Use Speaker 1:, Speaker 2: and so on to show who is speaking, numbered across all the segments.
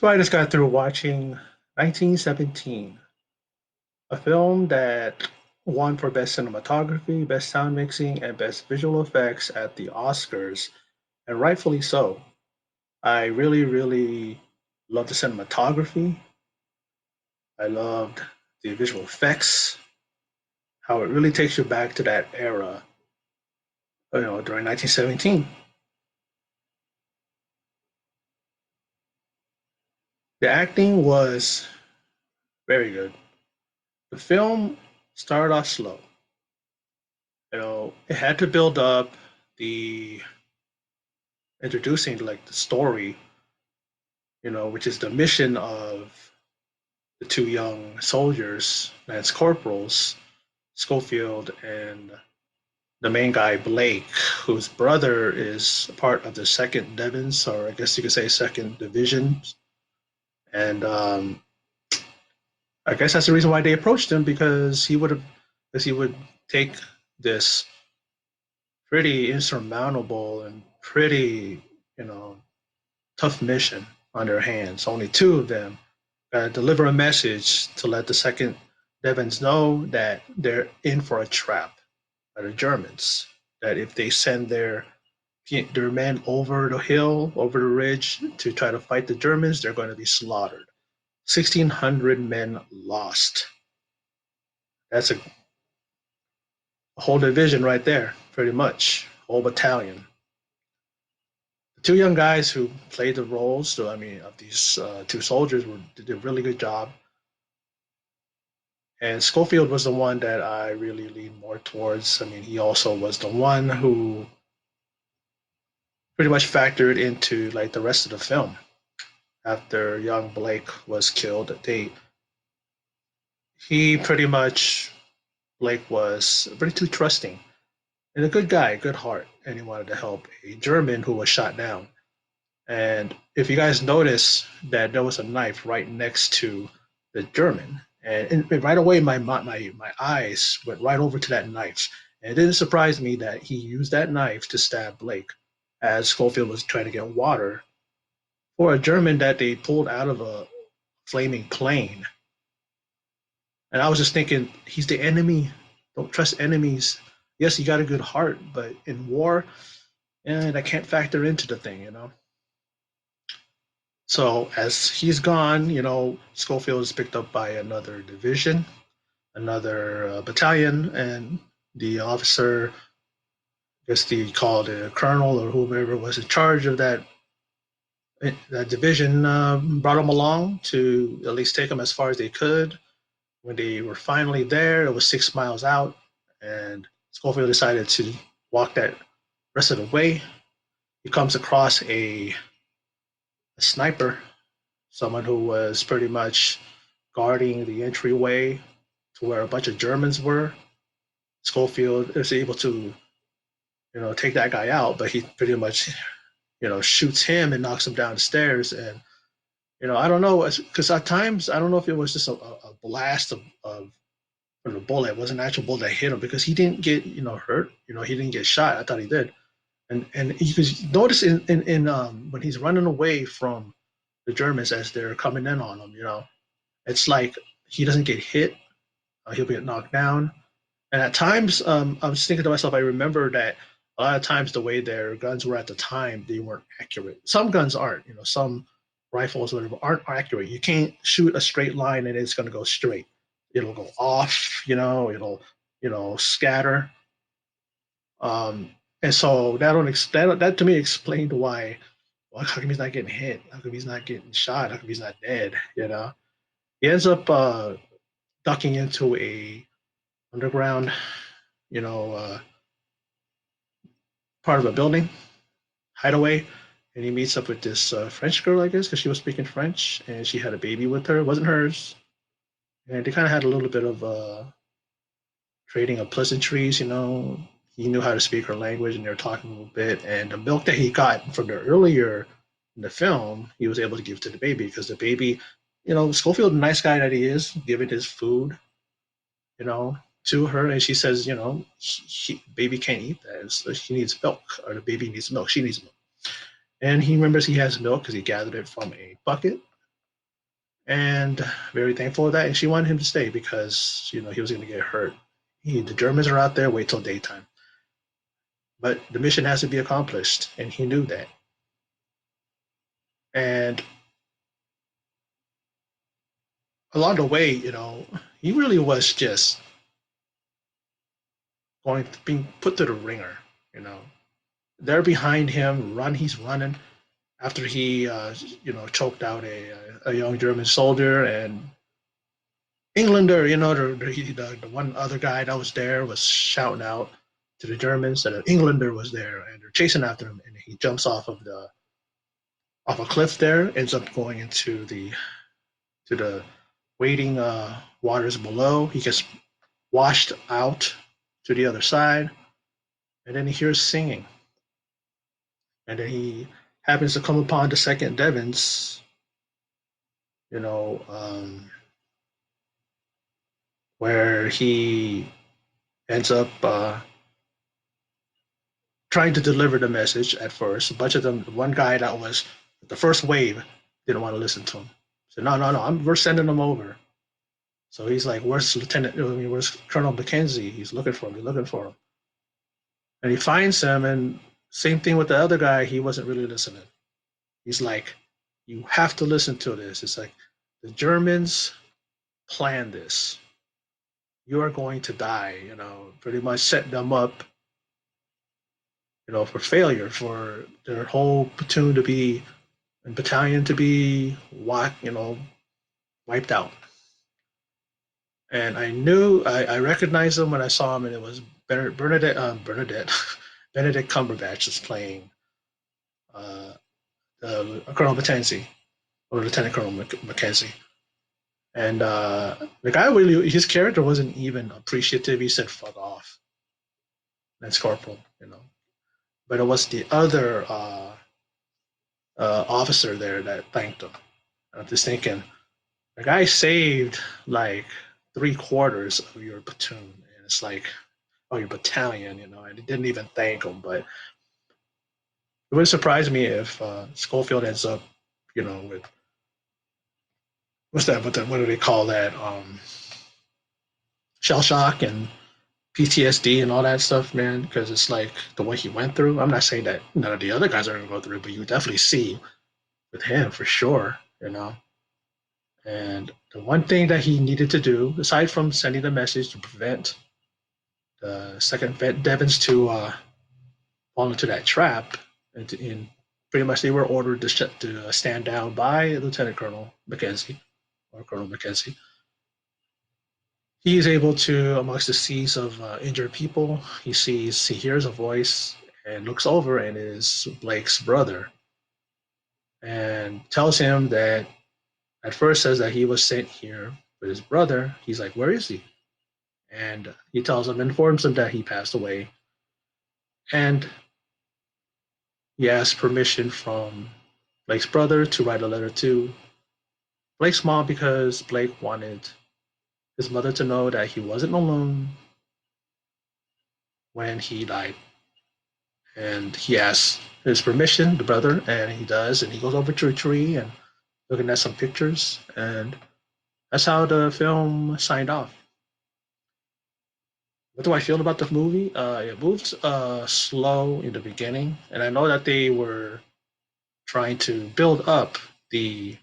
Speaker 1: So I just got through watching 1917, a film that won for Best Cinematography, Best Sound Mixing, and Best Visual Effects at the Oscars, and rightfully so. I really, really loved the cinematography. I loved the visual effects, how it really takes you back to that era, during 1917. The acting was very good. The film started off slow. It had to build up the introducing like the story, which is the mission of the two young soldiers, Lance Corporals, Schofield and the main guy, Blake, whose brother is part of the second Devons, or I guess you could say second division. And I guess that's the reason why they approached him because he would take this pretty insurmountable and pretty, you know, tough mission on their hands. Only two of them deliver a message to let the second Devons know that they're in for a trap by the Germans. That if they send their men over the hill, over the ridge to try to fight the Germans, they're going to be slaughtered. 1,600 men lost. That's a whole division right there, pretty much, whole battalion. The two young guys who played the roles, so I mean, of these two soldiers, did a really good job. And Schofield was the one that I really leaned more towards. I mean, he also was the one who pretty much factored into like the rest of the film. After young Blake was killed, he pretty much Blake was pretty too trusting and a good guy, good heart, and he wanted to help a German who was shot down. And if you guys notice that there was a knife right next to the German, and right away my eyes went right over to that knife, and it didn't surprise me that he used that knife to stab Blake as Schofield was trying to get water for a German that they pulled out of a flaming plane. And I was just thinking, he's the enemy. Don't trust enemies. Yes, he got a good heart, but in war, and I can't factor into the thing. So as he's gone, Schofield is picked up by another division, another battalion, and the officer, I guess they called it a colonel or whoever was in charge of that division, brought him along to at least take him as far as they could. When they were finally there, it was 6 miles out, and Schofield decided to walk that rest of the way. He comes across a sniper, someone who was pretty much guarding the entryway to where a bunch of Germans were. Schofield is able to, take that guy out, but he pretty much, shoots him and knocks him down the stairs. And I don't know, because at times I don't know if it was just a blast of from the bullet. It was an actual bullet that hit him because he didn't get hurt. He didn't get shot. I thought he did. And you could notice in when he's running away from the Germans as they're coming in on him, it's like he doesn't get hit. He'll get knocked down. And at times, I was thinking to myself, I remember that a lot of times the way their guns were at the time, they weren't accurate. Some guns aren't. Some rifles or whatever aren't accurate. You can't shoot a straight line and it's going to go straight. It'll go off. It'll scatter. And so that to me explained why. Well, how come he's not getting hit? How come he's not getting shot? How come he's not dead? He ends up ducking into a underground, you know, uh, part of a building hideaway, and he meets up with this French girl, I guess, because she was speaking French, and she had a baby with her. It wasn't hers, and they kind of had a little bit of trading of pleasantries. He knew how to speak her language, and they were talking a little bit. And the milk that he got from the earlier in the film, he was able to give to the baby because the baby, Schofield, a nice guy that he is, giving his food, to her, and she says, baby can't eat that. So she needs milk, or the baby needs milk. She needs milk. And he remembers he has milk because he gathered it from a bucket. and very thankful of that. And she wanted him to stay because he was going to get hurt. The Germans are out there. Wait till daytime. But the mission has to be accomplished, and he knew that. And along the way, he really was just being put to the ringer. You know, they're behind him. He's running after he, choked out a young German soldier, and Englander, the one other guy that was there was shouting out to the Germans that an Englander was there, and they're chasing after him, and he jumps off a cliff there, ends up going into the waiting waters below. He gets washed out to the other side, and then he hears singing, and then he happens to come upon the second Devons, you know, where he ends up trying to deliver the message at first. A bunch of them, one guy that was the first wave didn't want to listen to him. So no, no, no, we're sending them over. So he's like, "Where's Lieutenant? I mean, where's Colonel Mackenzie? He's looking for him. He's looking for him." And he finds him, and same thing with the other guy. He wasn't really listening. He's like, "You have to listen to this." It's like the Germans planned this. You are going to die. Pretty much set them up, for failure, for their whole platoon to be and battalion to be wiped out. And I recognized him when I saw him, and it was Bernadette Benedict Cumberbatch is playing Colonel Mackenzie, or Lieutenant Colonel Mackenzie. And the guy really, his character wasn't even appreciative. He said, "Fuck off." That's corporal, But it was the other officer there that thanked him. I'm just thinking, the guy saved like three-quarters of your platoon, and it's like, oh, your battalion, and he didn't even thank him. But it wouldn't surprise me if Schofield ends up, with what's that? What do they call that? Shell shock and PTSD and all that stuff, man. Because it's like the way he went through. I'm not saying that none of the other guys are going to go through it, but you definitely see with him for sure. And the one thing that he needed to do, aside from sending the message to prevent the second Devons to fall into that trap, and pretty much they were ordered to stand down by Lieutenant Colonel Mackenzie or Colonel Mackenzie. He's able to, amongst the seas of injured people, he hears a voice and looks over, and it is Blake's brother, and tells him that at first says that he was sent here with his brother. He's like, "Where is he?" And he informs him that he passed away, and he asks permission from Blake's brother to write a letter to Blake's mom because Blake wanted his mother to know that he wasn't alone when he died. And he asks his permission, the brother, and he does. And he goes over to a tree and looking at some pictures. And that's how the film signed off. What do I feel about the movie? It moves slow in the beginning. And I know that they were trying to build up the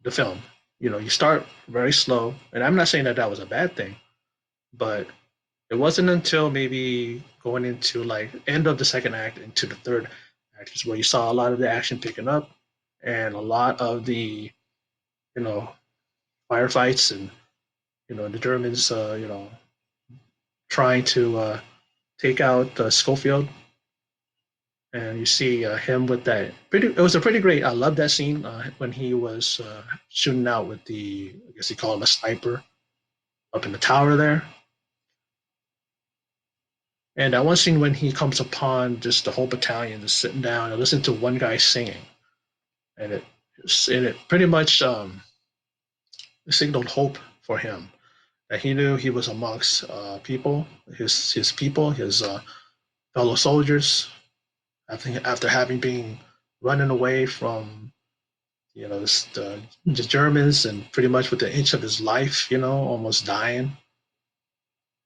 Speaker 1: film. You start very slow. And I'm not saying that that was a bad thing, but it wasn't until maybe going into like end of the second act into the third act is where you saw a lot of the action picking up and a lot of the you know firefights and the Germans trying to take out Schofield, and you see him with that pretty. It was a pretty great. I love that scene when he was shooting out with I guess you call him a sniper up in the tower there. And that one scene when he comes upon just the whole battalion just sitting down and listen to one guy singing, and it pretty much signaled hope for him that he knew he was amongst people, his fellow soldiers, after having been running away from the Germans and pretty much with the inch of his life, almost dying.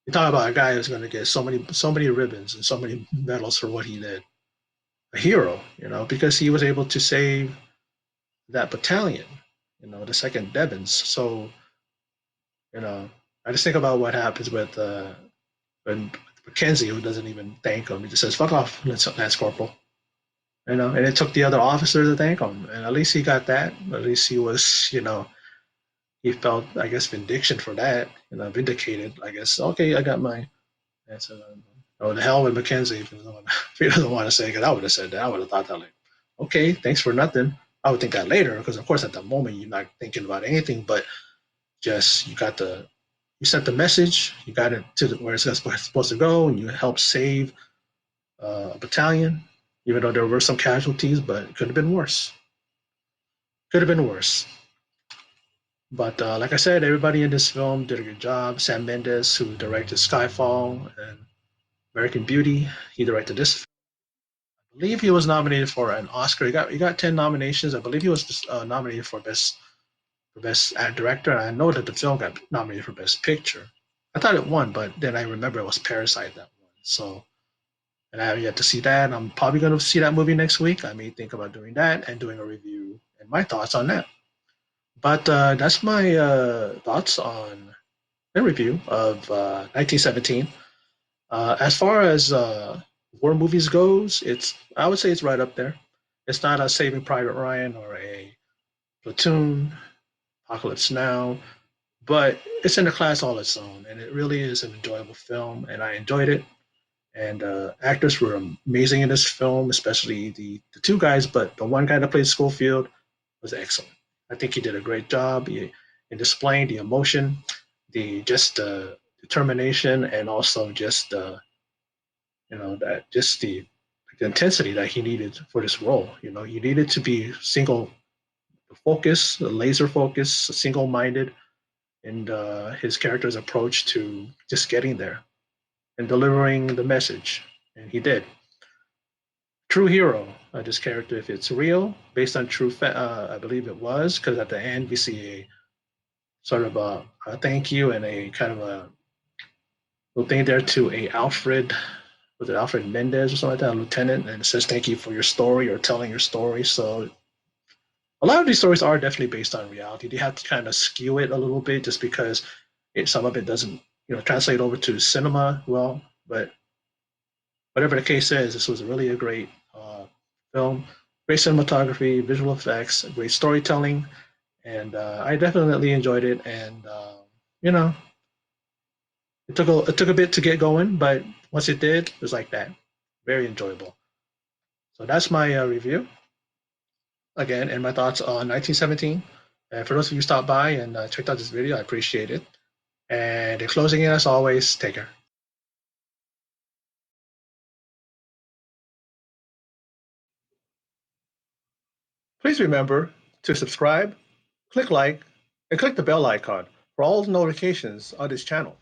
Speaker 1: You talk about a guy who's going to get so many ribbons and so many medals for what he did. A hero, because he was able to save that battalion, the Second Devons. So, you know, I just think about what happens with when Mackenzie, who doesn't even thank him, he just says, "Fuck off, Lance Corporal." And it took the other officer to thank him, and at least he got that. At least he was, he felt, I guess, vindication for that, vindicated. I guess, okay, I got my. That's oh, the hell with Mackenzie if he doesn't want to say, because I would have said that. I would have thought that, like, okay, thanks for nothing. I would think that later, because of course at the moment you're not thinking about anything, but just you sent the message, you got it to where it's supposed to go, and you helped save a battalion, even though there were some casualties, but it could have been worse. Could have been worse. But like I said, everybody in this film did a good job. Sam Mendes, who directed Skyfall and American Beauty, he directed this. I believe he was nominated for an Oscar. He got 10 nominations. I believe he was nominated for best director. And I know that the film got nominated for best picture. I thought it won, but then I remember it was Parasite that won. So, and I have yet to see that. I'm probably going to see that movie next week. I may think about doing that and doing a review and my thoughts on that. But that's my thoughts on a review of 1917. As far as war movies goes, I would say it's right up there. It's not a Saving Private Ryan or a Platoon, Apocalypse Now, but it's in a class all its own, and it really is an enjoyable film, and I enjoyed it. And actors were amazing in this film, especially the two guys, but the one guy that played Schofield was excellent. I think he did a great job in displaying the emotion, the just determination, and also just that just the intensity that he needed for this role. He needed to be single focus, laser focus, single minded in his character's approach to just getting there and delivering the message, and he did. True hero, this character, if it's real, based on I believe it was, because at the end we see a sort of a thank you and a kind of a little thing there to a Alfred, was it Alfred Mendez or something like that, a lieutenant, and it says thank you for your story or telling your story. So a lot of these stories are definitely based on reality. They have to kind of skew it a little bit just because some of it doesn't translate over to cinema well. But whatever the case is, this was really a great film, great cinematography, visual effects, great storytelling, and I definitely enjoyed it. And you know, it took a bit to get going, but once it did, it was like that, very enjoyable. So that's my review again, and my thoughts on 1917. And for those of you who stopped by and checked out this video, I appreciate it. And in closing, as always, take care. Please remember to subscribe, click like, and click the bell icon for all notifications on this channel.